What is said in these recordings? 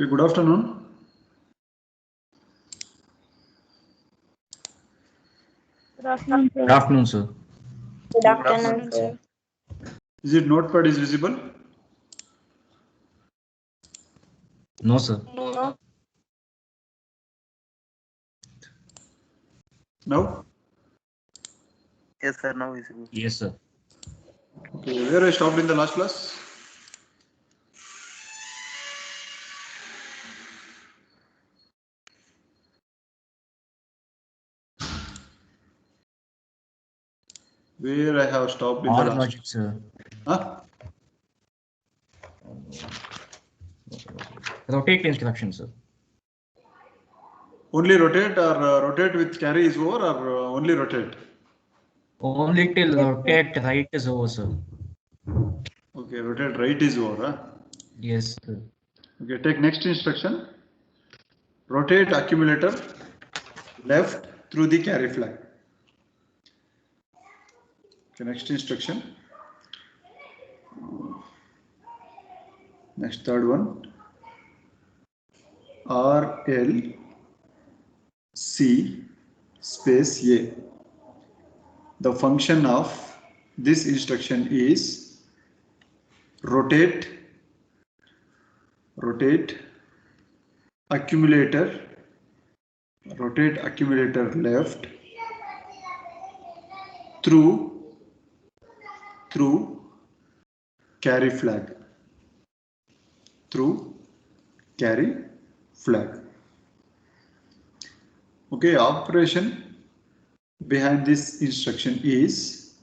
Okay, good afternoon. Good afternoon, sir. Good afternoon, sir. Good afternoon, sir. Is it notepad is visible? No, sir. No. Now? Yes, sir. Now visible. Yes, sir. Okay, where I stopped in the last class? Where I have stopped in the All last logic, sir. Huh? Rotate instruction, sir. Only rotate or rotate with carry is over or only rotate? Only till rotate right is over, sir. Okay, rotate right is over. Huh? Yes, sir. Okay, take next instruction. Rotate accumulator left through the carry flag. Okay, next instruction. Next third one. RL C space A. The function of this instruction is rotate accumulator left through carry flag Okay, operation behind this instruction is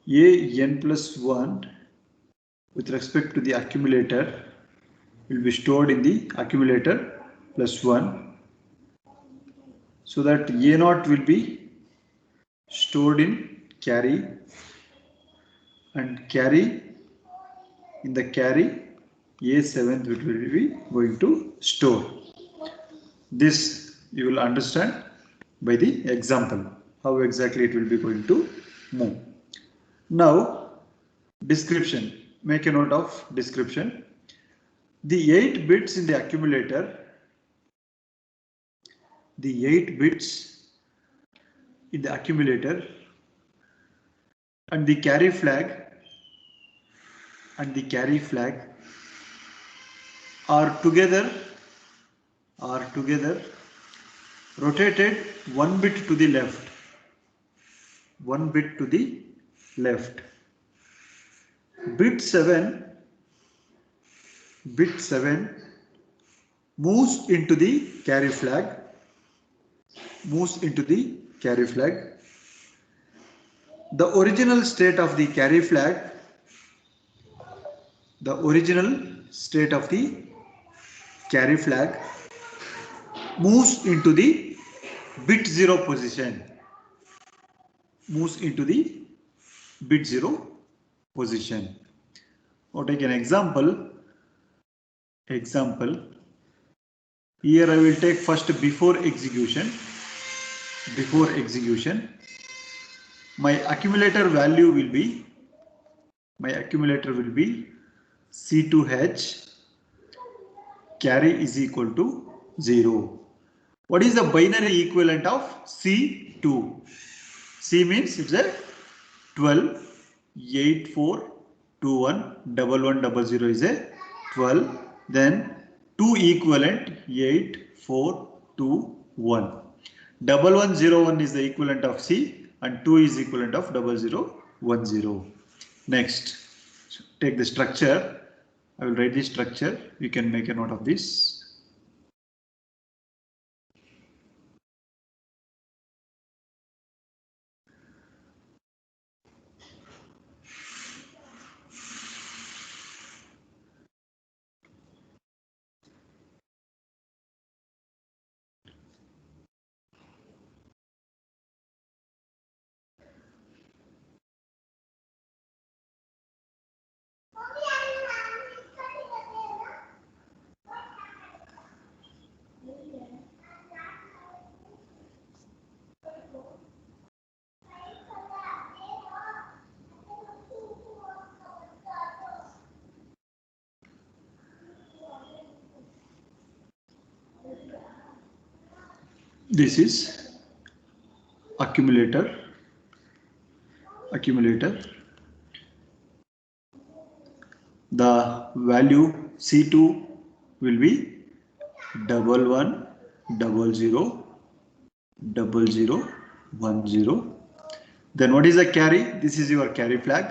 n plus 1 with respect to the accumulator will be stored in the accumulator plus 1, so that A0 will be stored in carry, and carry in the carry A7 will be going to store. This you will understand by the example how exactly it will be going to move. Now description, make a note of description. The 8 bits in the accumulator, and the carry flag are together rotated 1 bit to the left. Bit 7 moves into the carry flag. The original state of the carry flag moves into the bit 0 position. Or take an example. Here I will take first before execution. My accumulator value will be C2H carry is equal to 0. What is the binary equivalent of C2? C means it's a 12, 8, 4, 2, 1, 1, 1, 0 is a 12. Then 2 equivalent 8, 4, 2, 1. 1, 1, 0, 1 is the equivalent of C, and 2 is equivalent of 0, 0, 1, 0. Next, take the structure. I will write the structure. You can make a note of this. this is accumulator. The value C2 will be 11000010. Then what is the carry? This is your carry flag.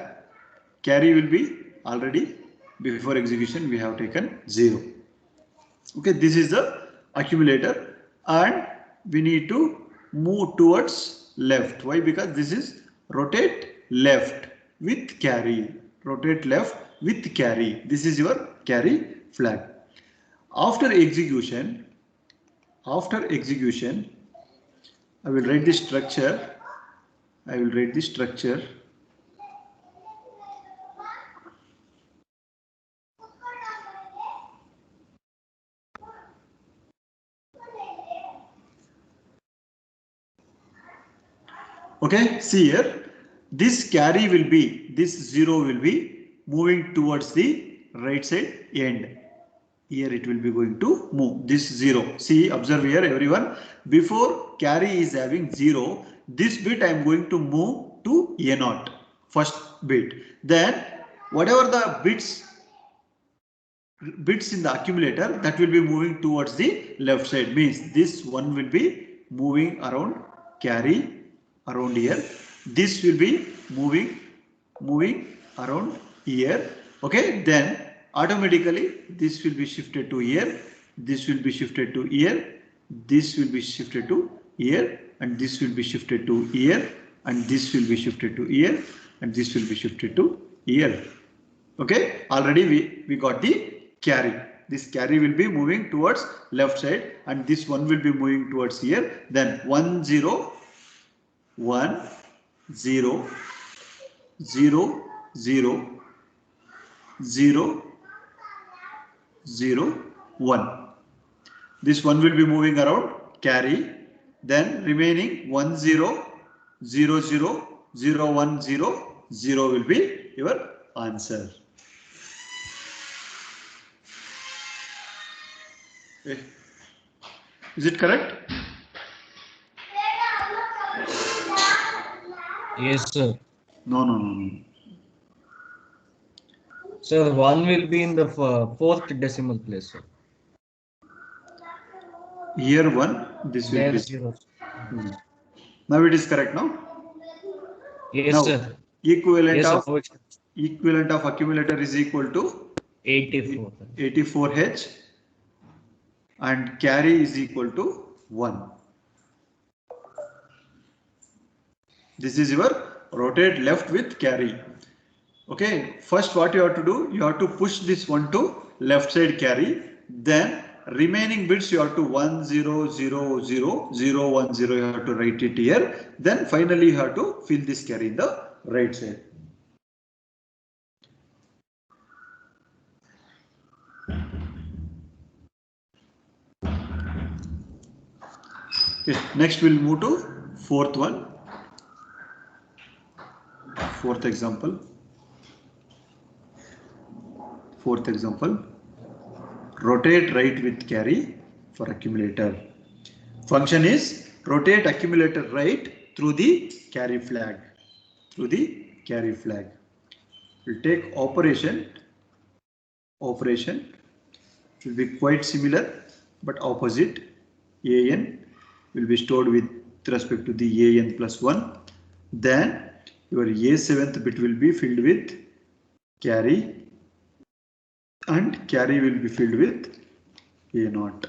Carry will be already before execution we have taken 0. Okay, this is the accumulator, and we need to move towards left. Why? Because this is rotate left with carry. Rotate left with carry. This is your carry flag. After execution, I will write the structure. Okay, see here, this carry will be, this 0 will be moving towards the right side end. Here it will be going to move this 0. See, observe here everyone, before carry is having 0, this bit I am going to move to A0, first bit. Then whatever the bits in the accumulator, that will be moving towards the left side, means this one will be moving around carry around here. This will be moving around here. Okay, then automatically this will be shifted to here, this will be shifted to here, this will be shifted to here, and this will be shifted to here, and this will be shifted to here, and this will be shifted to here. Okay, already we got the carry. This carry will be moving towards left side, and this one will be moving towards here. Then 1 0 1 0 0 0 0 0 1. This one will be moving around carry. Then remaining 1 0 0 0 0 1 0 0 will be your answer. Okay. Is it correct? Yes, sir. No. Sir, 1 will be in the fourth decimal place, sir. Here 1, this will There be 0. Now it is correct now? Yes, Now, sir. equivalent Yes, sir. of accumulator is equal to 84. 84H, and carry is equal to 1. This is your rotate left with carry. Okay, first what you have to do, you have to push this one to left side carry, then remaining bits you have to 1 0 0 0 0 1 0, you have to write it here, then finally you have to fill this carry in the right side. Okay, next we'll move to fourth example. Rotate right with carry for accumulator. Function is rotate accumulator right through the carry flag. We'll take operation. Operation will be quite similar but opposite. AN will be stored with respect to the AN plus 1. Then your A7th bit will be filled with carry, and carry will be filled with A0.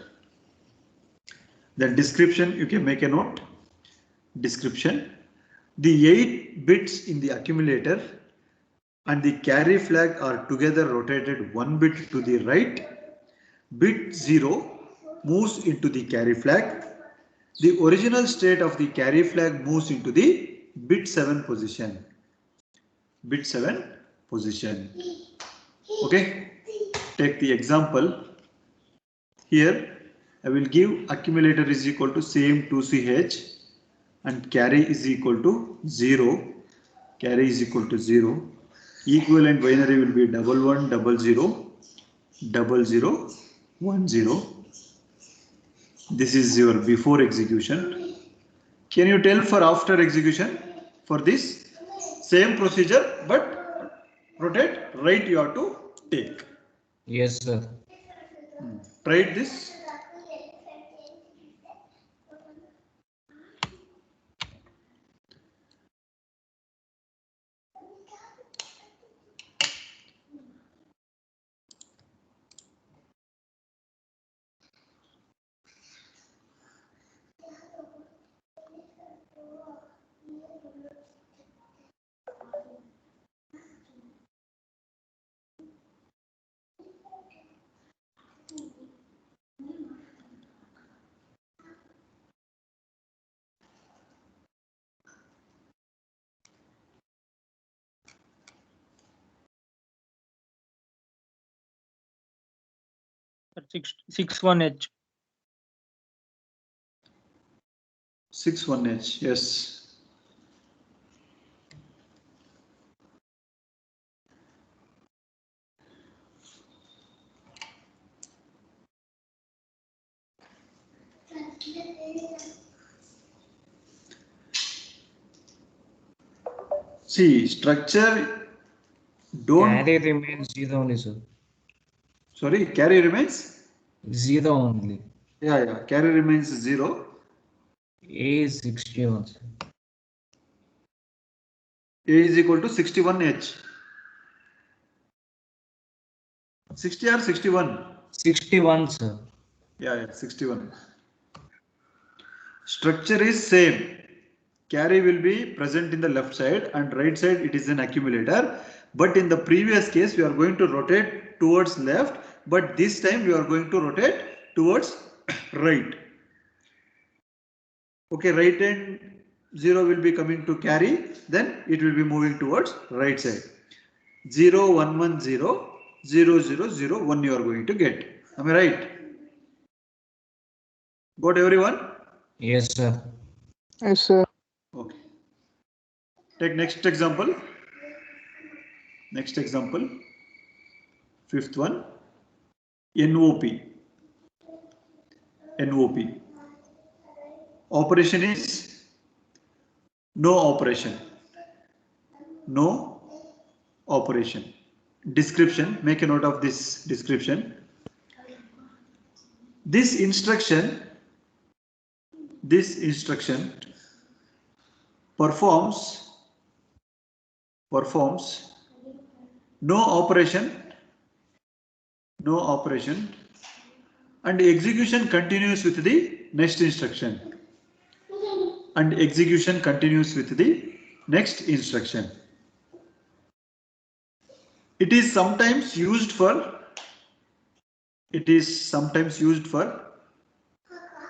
The description, you can make a note. Description: the 8 bits in the accumulator and the carry flag are together rotated 1 bit to the right. Bit 0 moves into the carry flag. The original state of the carry flag moves into the bit 7 position. Okay, take the example. Here I will give accumulator is equal to same 2CH and carry is equal to 0. Equivalent binary will be 11000010. This is your before execution. Can you tell for after execution? For this same procedure, but rotate right you have to take. Yes, sir. Try this. Sir, 61H. 61H, yes. See, structure don't. Carry remains 0 only, sir. Sorry, carry remains? 0 only. Yeah, carry remains 0. A is 61, sir. A is equal to 61H. 60 or 61? 61, sir. Yeah, 61. Structure is same. Carry will be present in the left side and right side it is an accumulator. But in the previous case, we are going to rotate towards left, but this time we are going to rotate towards right. Okay, right hand 0 will be coming to carry, then it will be moving towards right side. 0, 1, 1, 0, 0, 0, 0, 1 you are going to get. Am I right? Got everyone? Yes, sir. Yes, sir. Okay. Take next example. Next example. Fifth one. NOP. NOP. Operation is no operation. No operation. Description. Make a note of this description. This instruction performs no operation and execution continues with the next instruction. It is sometimes used for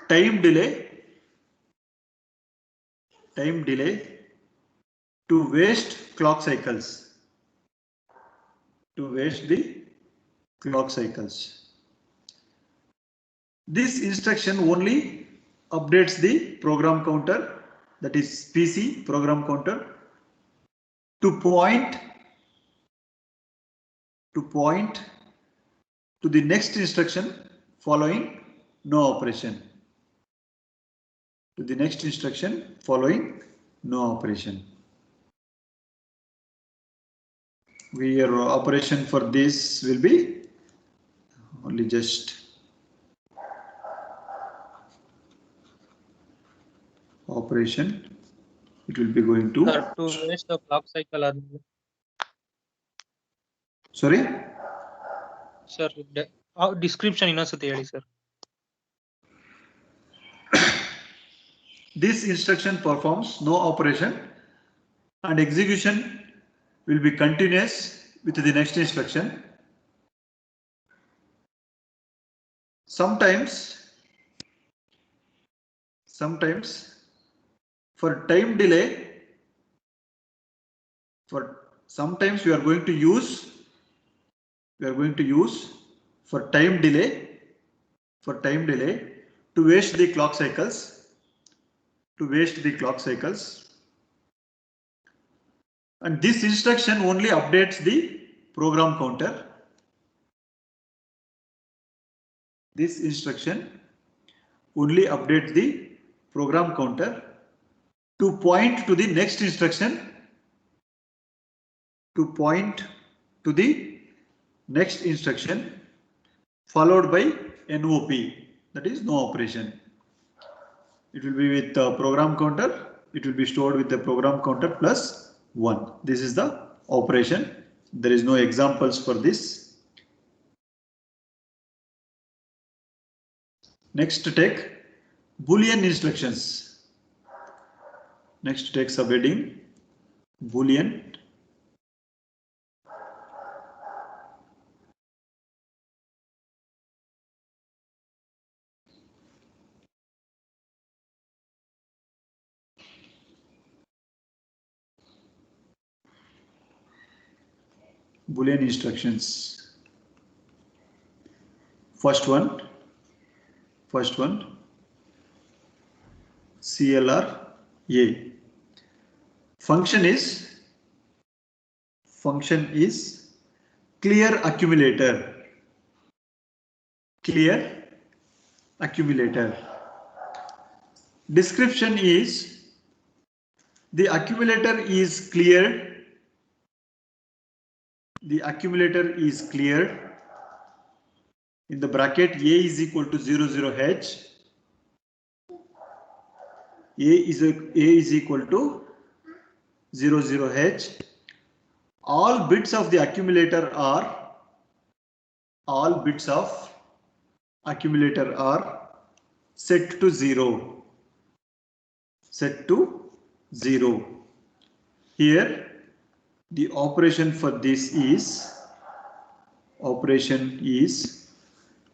time delay to waste clock cycles. This instruction only updates the program counter, that is PC program counter, to point to the next instruction following no operation. Your operation for this will be only just operation. It will be going to. Sir, to waste the clock cycle. Sorry. Sir, description ಇನ್ನೊಂದ್ಸತಿ ಹೇಳಿ sir. This instruction performs no operation and execution will be continuous with the next instruction. Sometimes for time delay, sometimes we are going to use for time delay to waste the clock cycles. And this instruction only updates the program counter. only update the program counter to point to the next instruction, followed by NOP, that is no operation. It will be with the program counter, it will be stored with the program counter plus 1. This is the operation. There is no examples for this. Next, take Boolean instructions. Next, take subheading Boolean. Boolean instructions. First one, CLR A. Function is clear accumulator. Description is the accumulator is cleared. In the bracket A is equal to 00H. A is equal to 00H. All bits of the accumulator are set to 0. Here the operation for this is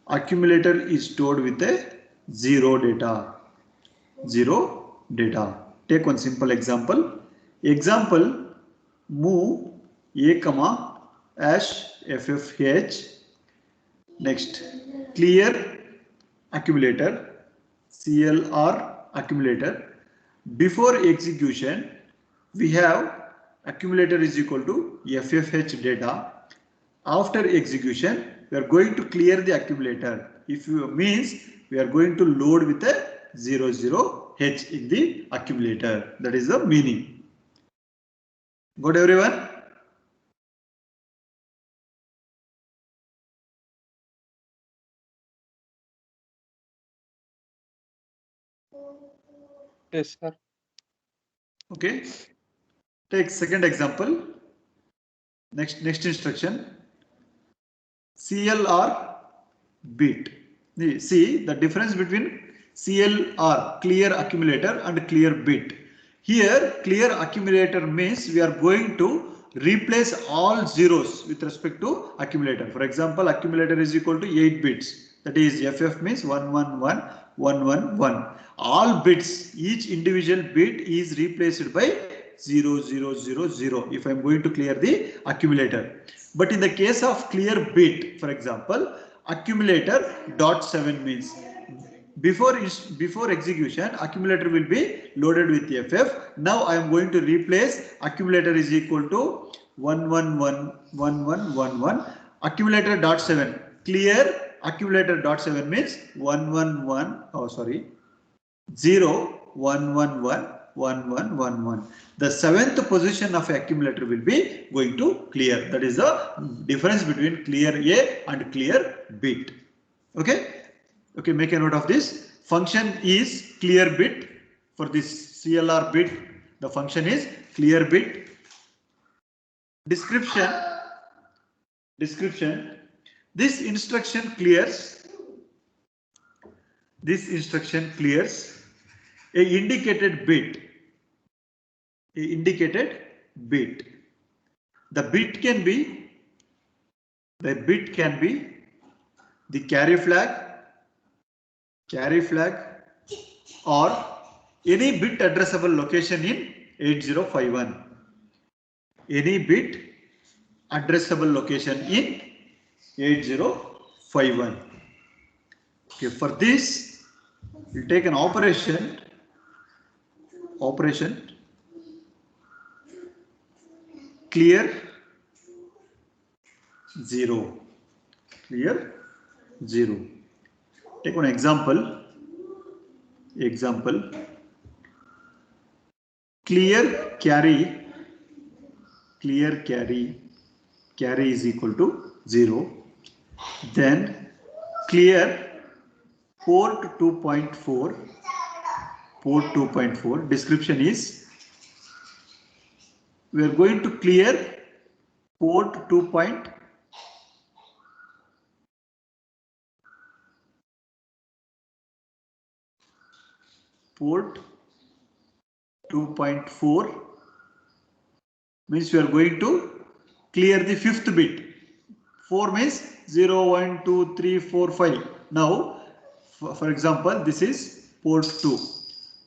accumulator is stored with a 0 data. Take one simple example. Move A, #FFH. Next, clear accumulator, CLR accumulator. Before execution, we have accumulator is equal to FFH data. After execution, we are going to clear the accumulator. If you means we are going to load with a 00H in the accumulator. That is the meaning. Got everyone? Yes, sir. Okay. Take second example. Next instruction. CLR bit. See the difference between CLR, clear accumulator, and clear bit. Here, clear accumulator means we are going to replace all zeros with respect to accumulator. For example, accumulator is equal to 8 bits. That is, FF means 111, 111. All bits, each individual bit is replaced by 0000 if I am going to clear the accumulator. But in the case of clear bit, for example, accumulator .7 means before execution, accumulator will be loaded with FF. Now I am going to replace accumulator is equal to 1111111. Accumulator .7 clear accumulator .7 means 0111111. The 7th position of accumulator will be going to clear. That is the difference between clear A and clear bit. Okay, make a note of this. Function is clear bit. For this CLR bit, the function is clear bit. Description. This instruction clears a indicated bit. The bit can be the carry flag or any bit addressable location in 8051. Any bit addressable location in 8051. Okay, for this, we'll take an operation clear 0. Take one example. example, clear carry is equal to 0. Then clear port 2.4 description is we are going to clear port 2.4 means we are going to clear the fifth bit. 4 means 0, 1, 2, 3, 4, 5. Now, for example, this is port 2.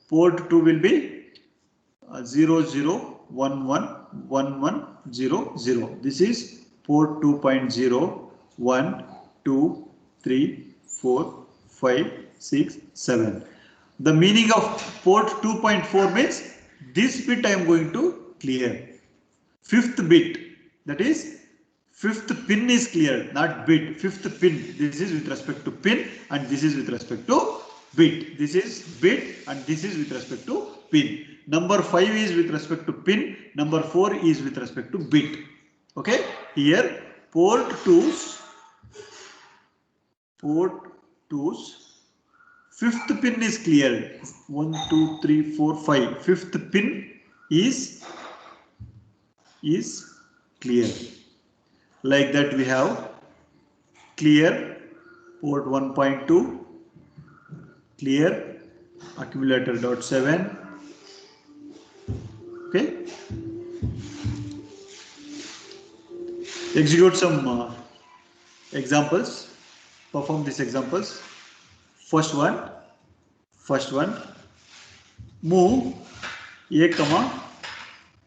Port 2 will be 0, 0, 1, 1, 1, 1, 0, 0. This is port 2.0, 1, 2, 3, 4, 5, 6, 7. The meaning of port 2.4 means this bit I am going to clear. Fifth bit, that is fifth pin is cleared, not bit. Fifth pin, this is with respect to pin and this is with respect to bit. This is bit and this is with respect to pin. Number 5 is with respect to pin, number 4 is with respect to bit. Okay, here port 2's fifth pin is cleared. 1, 2, 3, 4, 5. Fifth pin is clear. Like that we have clear port 1.2, clear accumulator dot 7. Okay. Execute some examples. Perform these examples. First one. Move a comma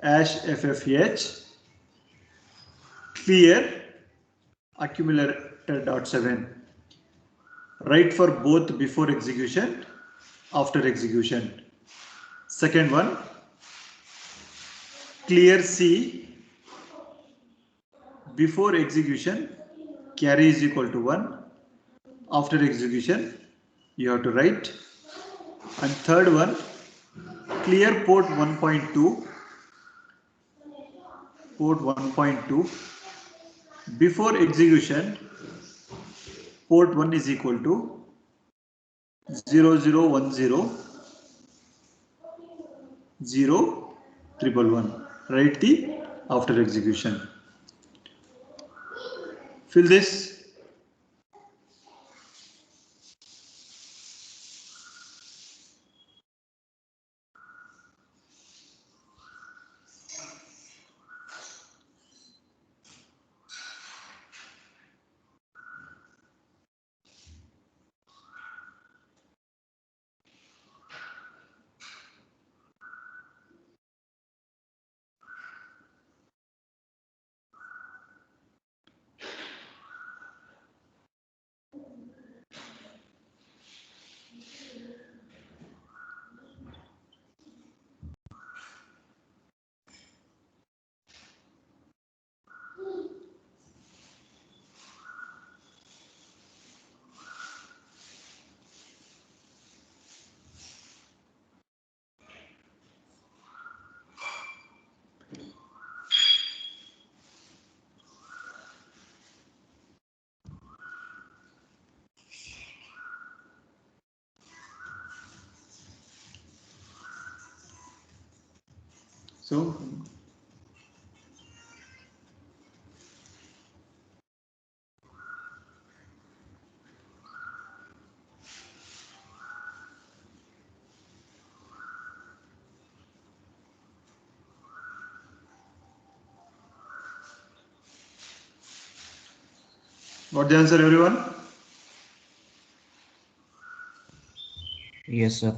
#FFH clear accumulator dot 7. Write for both before execution, after execution. Second one, clear C before execution, carry is equal to 1. After execution, you have to write. And third one, clear port 1.2. Before execution, port 1 is equal to 0010 0111. Write the after execution. Fill this. So got the answer, everyone? Yes, sir.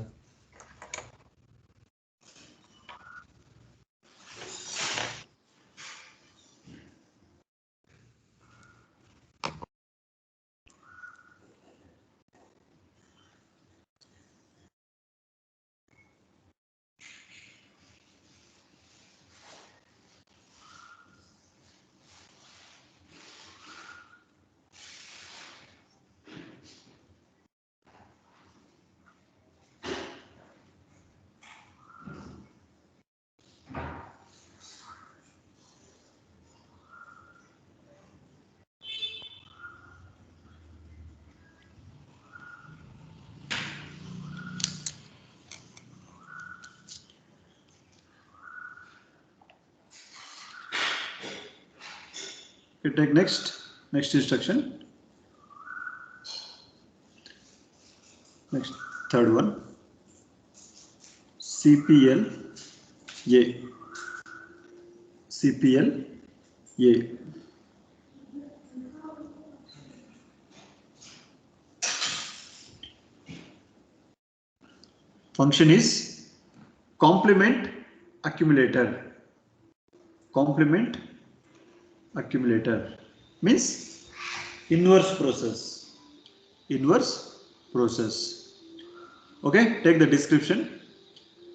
You take next instruction. Next, third one. CPL A. CPL A. Function is complement accumulator. Complement accumulator means inverse process. Inverse process. Okay, take the description.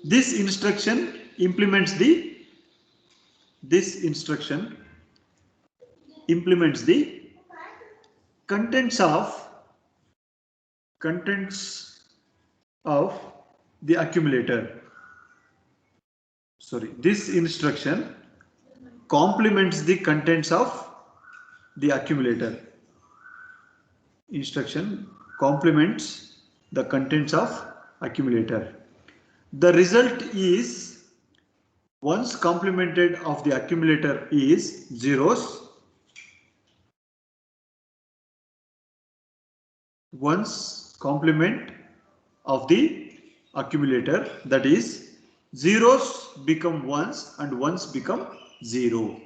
This instruction implements the contents of the accumulator. Sorry, this instruction complements the contents of the accumulator. Instruction complements the contents of accumulator. The result is once complemented of the accumulator is zeros. Once complement of the accumulator, that is zeros become ones and ones become zero.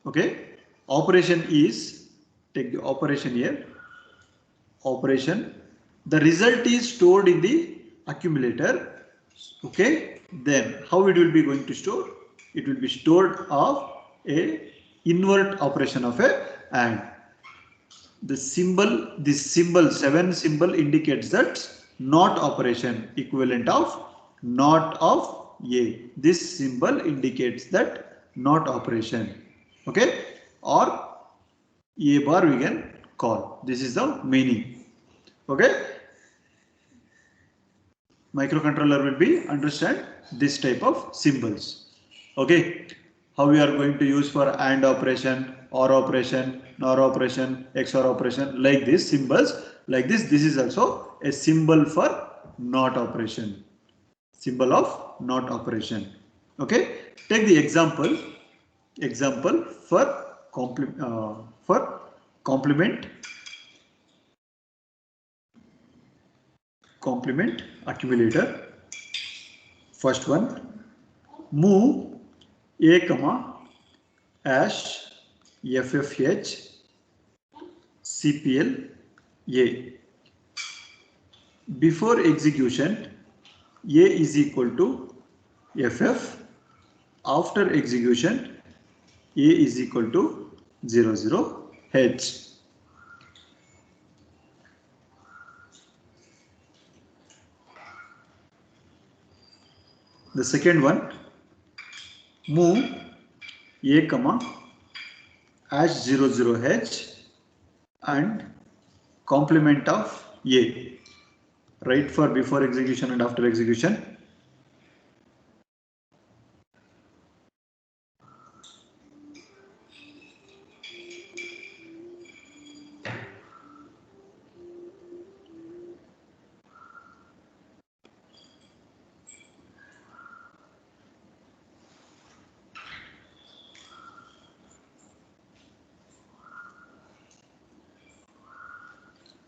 Okay, operation is, take the operation here. Operation, the result is stored in the accumulator. Okay, then how it will be going to store? It will be stored of a invert operation of a AND. This symbol 7 symbol indicates that NOT operation, equivalent of NOT of A. This symbol indicates that NOT operation. Okay, or A bar we can call. This is the meaning. Okay, microcontroller will be understand this type of symbols. Okay, how we are going to use for AND operation, OR operation, NOR operation, XOR operation, like this symbols, like this. This is also a symbol for NOT operation. Symbol of NOT operation. Okay, take the example for complement accumulator. First one, move A comma hash FFH CPL A. Before execution, A is equal to FF. After execution, A is equal to 00H. The second one, move A comma hash 00H and complement of A. Right for before execution and after execution.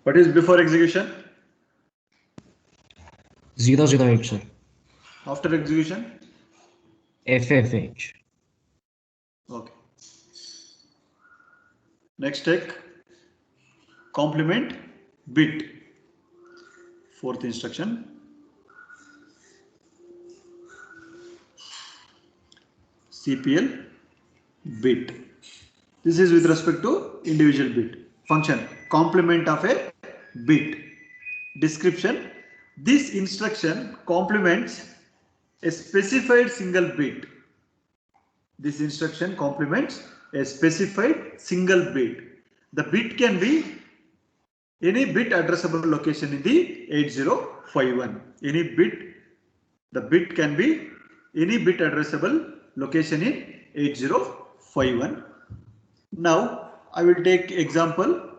What is before execution? 008, sir. After execution? FFH. Okay. Next, take complement bit. Fourth instruction. CPL bit. This is with respect to individual bit. Function, complement of a bit. Description, this instruction complements a specified single bit. This instruction complements a specified single bit. The bit can be any bit addressable location in the 8051. Any bit, the bit can be any bit addressable location in 8051. Now I will take example,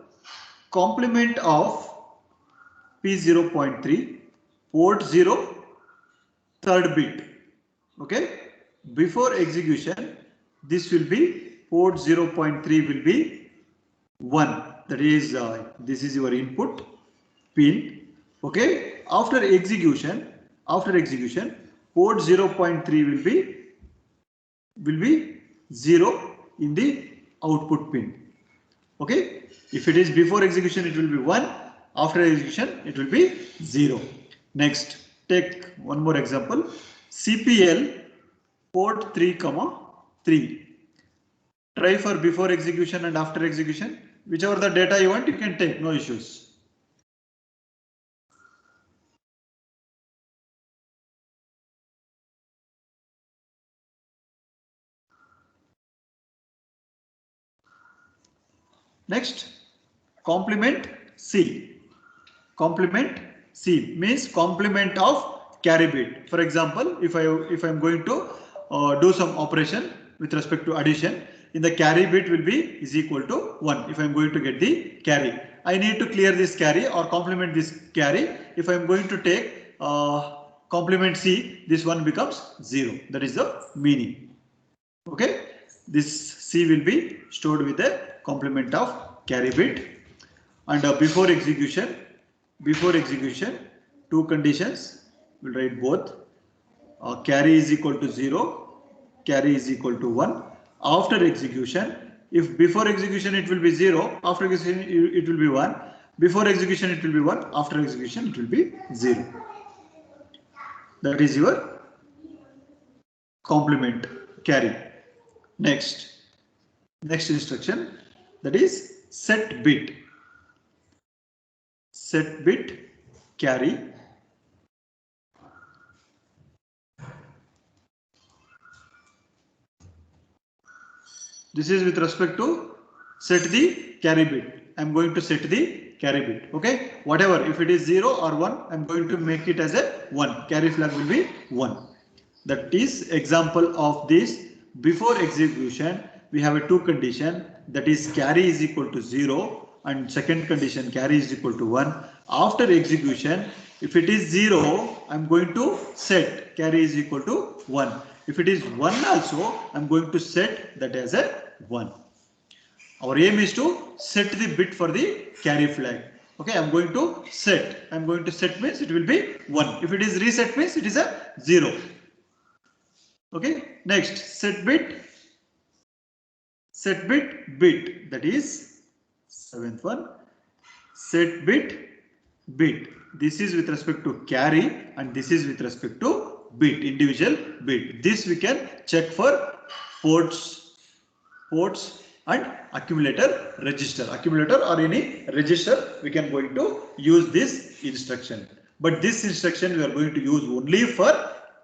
complement of P0.3, port 0 third bit. Okay, before execution, this will be port 0.3 will be 1. That is, this is your input pin. Okay, after execution, port 0.3 will be 0 in the output pin. Okay, if it is before execution, it will be 1. After execution, it will be 0. Next, take one more example. CPL port 3, 3. Try for before execution and after execution. Whichever the data you want, you can take, no issues. Next, complement C. Complement C means complement of carry bit. For example, if I'm going to do some operation with respect to addition, in the carry bit will be is equal to 1. If I'm going to get the carry, I need to clear this carry or complement this carry. If I'm going to take complement C, this one becomes 0. That is the meaning. Okay, this C will be stored with a complement of carry bit. And before execution, two conditions, we'll write both. Carry is equal to 0, carry is equal to 1. After execution, if before execution it will be 0, after execution it will be 1. Before execution it will be 1, after execution it will be 0. That is your complement carry. Next instruction, that is set bit. Set bit carry. This is with respect to set the carry bit. I am going to set the carry bit. Okay, whatever, if it is 0 or 1, I am going to make it as a 1. Carry flag will be 1. That is example of this. Before execution, we have a two condition, that is carry is equal to 0 and second condition carry is equal to 1. After execution, if it is 0, I am going to set carry is equal to 1. If it is 1 also, I am going to set that as a 1. Our aim is to set the bit for the carry flag. Okay, I am going to set. Means it will be 1. If it is reset means it is a 0. Okay, next set bit bit, that is 7th one. Set bit. This is with respect to carry and this is with respect to bit, individual bit. This we can check for ports and accumulator register. Accumulator or any register, we can going to use this instruction. But this instruction we are going to use only for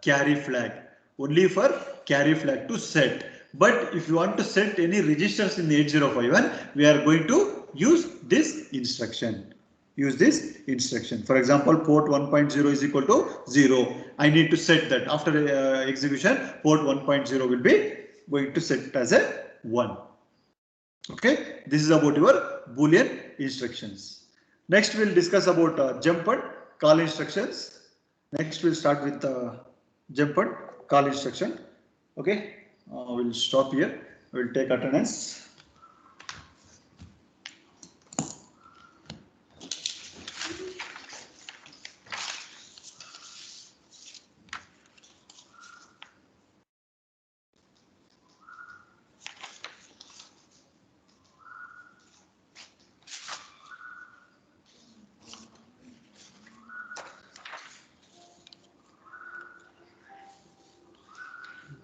carry flag. Only for carry flag to set. But if you want to set any registers in the 8051, we are going to use this instruction. For example, port 1.0 is equal to 0. I need to set that. After execution, port 1.0 will be going to set as a 1. Okay, this is about your Boolean instructions. Next, we'll discuss about jump and call instructions. Next, we'll start with jump and call instruction. Okay, we'll stop here. We'll take attendance.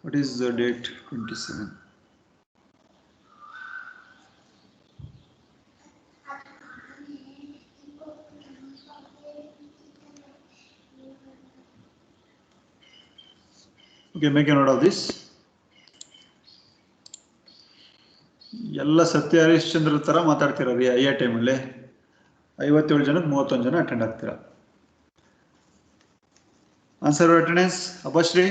What is the date? 27. Okay, make a note of this. ಎಲ್ಲ ಸತ್ಯ ಹರಿಶ್ಚಂದ್ರ ತರ ಮಾತಾಡ್ತೀರಾ ರೀ I ಟೈಮಲ್ಲಿ 57 ಜನಕ್ಕೆ 31 ಜನ attend ಆಗ್ತೀರಾ. Answer attendance Apashree.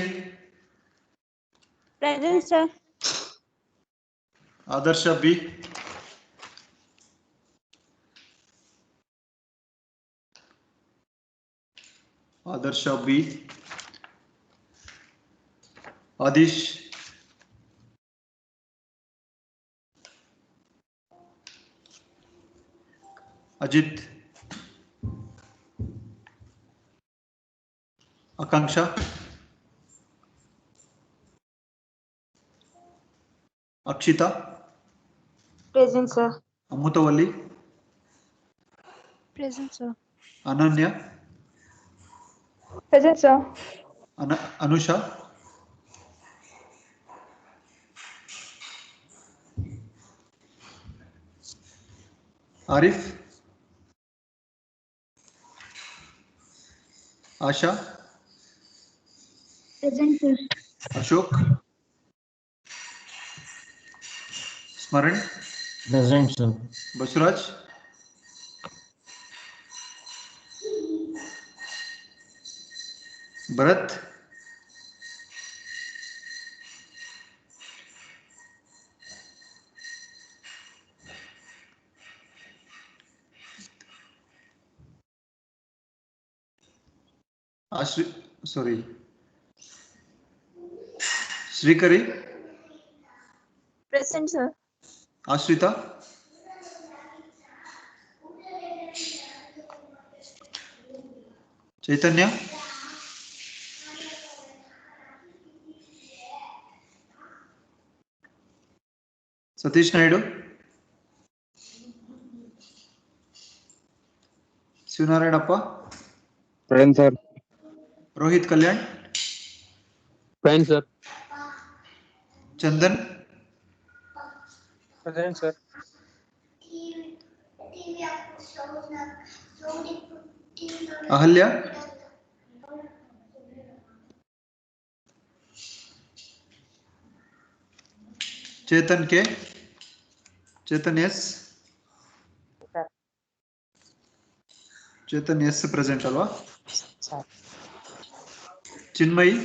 Present, sir. Adarsh B. Adish, Ajit, Akanksha, Akshita, Present, sir. Amutavalli, Present, sir. Ananya, Present, sir. Anusha, Arif, Asha, Present, sir. Ashok, Smaran, Present, sir. Basuraj, Bharat, sorry, Srikari, Present, sir. Ashrita, Chaitanya, Satish Naidu, Sivnarayanappa, Present, sir. Rohit Kalyan, Present, sir. Chandan, Present, sir. Ahalya, Chetan K, Chetan S, Chetan S present alva, Chinmayi,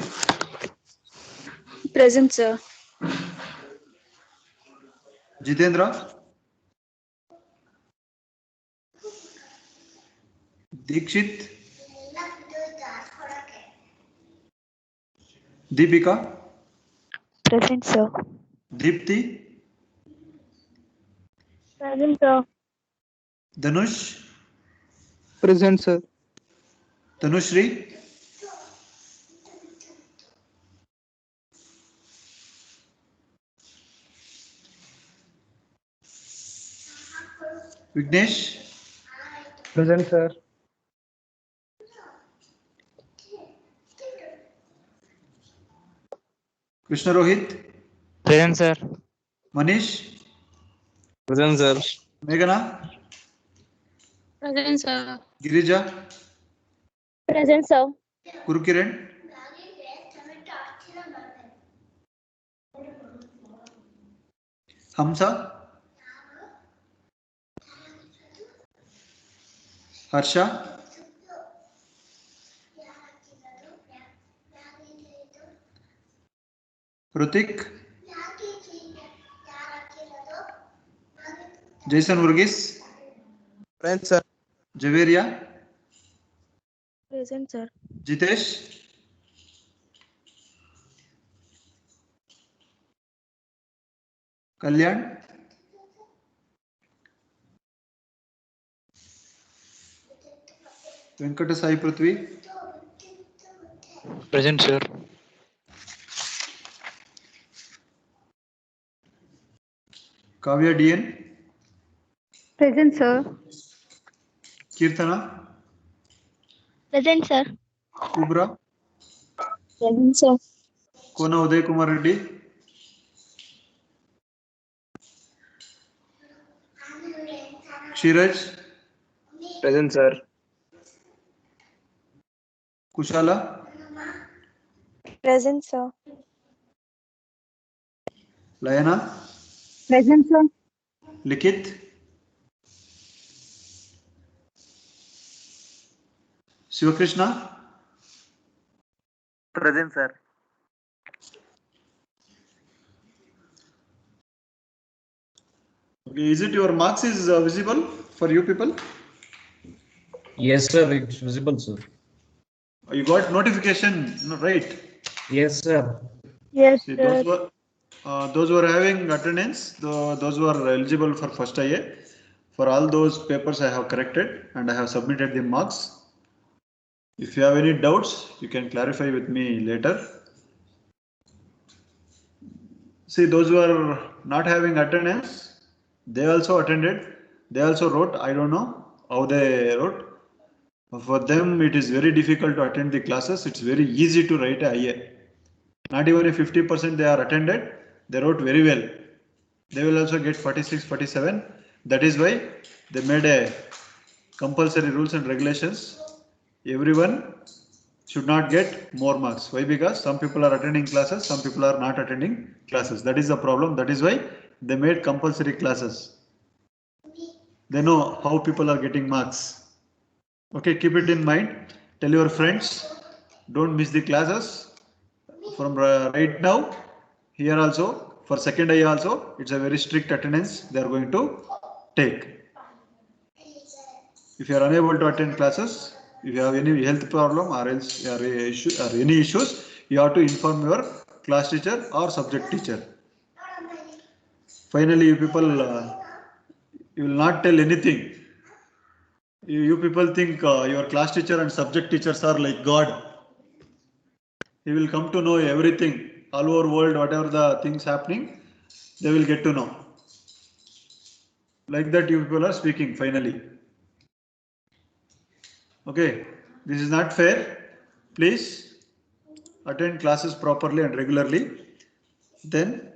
Present, sir. Jitendra, Dikshit, Deepika, Present, sir. Deepti, Present, sir. Dhanush, Present, sir. Tanushri, Vignesh, Present, sir. Krishna Rohit, Present, sir. Manish, Present, sir. Meghana, Present, sir. Girija, Present, sir. Kurukiran, Hamza, Harsha, Rutik, Jason Varghese, Present, sir. Javeria, Present, sir. Jitesh, Kalyan, Venkata Sai Prithvi, Present, sir. Kavya DN, Present, sir. Kirtana, Present, sir. Kubra, Present, sir. Kona Uday Kumar Reddy, Kshiraj, Present, sir. Kushala, Present, sir. Layana, Present, sir. Likit, Shivakrishna, Present, sir. okay, is it your marks is visible for you people? Yes, sir. It's visible, sir. You got notification, no, right? Yes, sir. Yes, See, sir. those who are having attendance, those who are eligible for first IA, for all those papers I have corrected and I have submitted the marks. If you have any doubts, you can clarify with me later. See, those who are not having attendance, they also attended, they also wrote. I don't know how they wrote. For them, it is very difficult to attend the classes. It's very easy to write a IA. Not even if 50% they are attended, they wrote very well. They will also get 46, 47. That is why they made a compulsory rules and regulations. Everyone should not get more marks. Why? Because some people are attending classes, some people are not attending classes. That is the problem. That is why they made compulsory classes. They know how people are getting marks. Okay, keep it in mind. Tell your friends, don't miss the classes. From right now, here also, for second IA also, it's a very strict attendance they are going to take. If you are unable to attend classes, if you have any health problem or else any issues, you have to inform your class teacher or subject teacher. Finally, you people, you will not tell anything. You people think your class teacher and subject teachers are like God. He will come to know everything, all over world, whatever the things happening, they will get to know. Like that, you people are speaking finally. Okay, this is not fair. Please attend classes properly and regularly. Then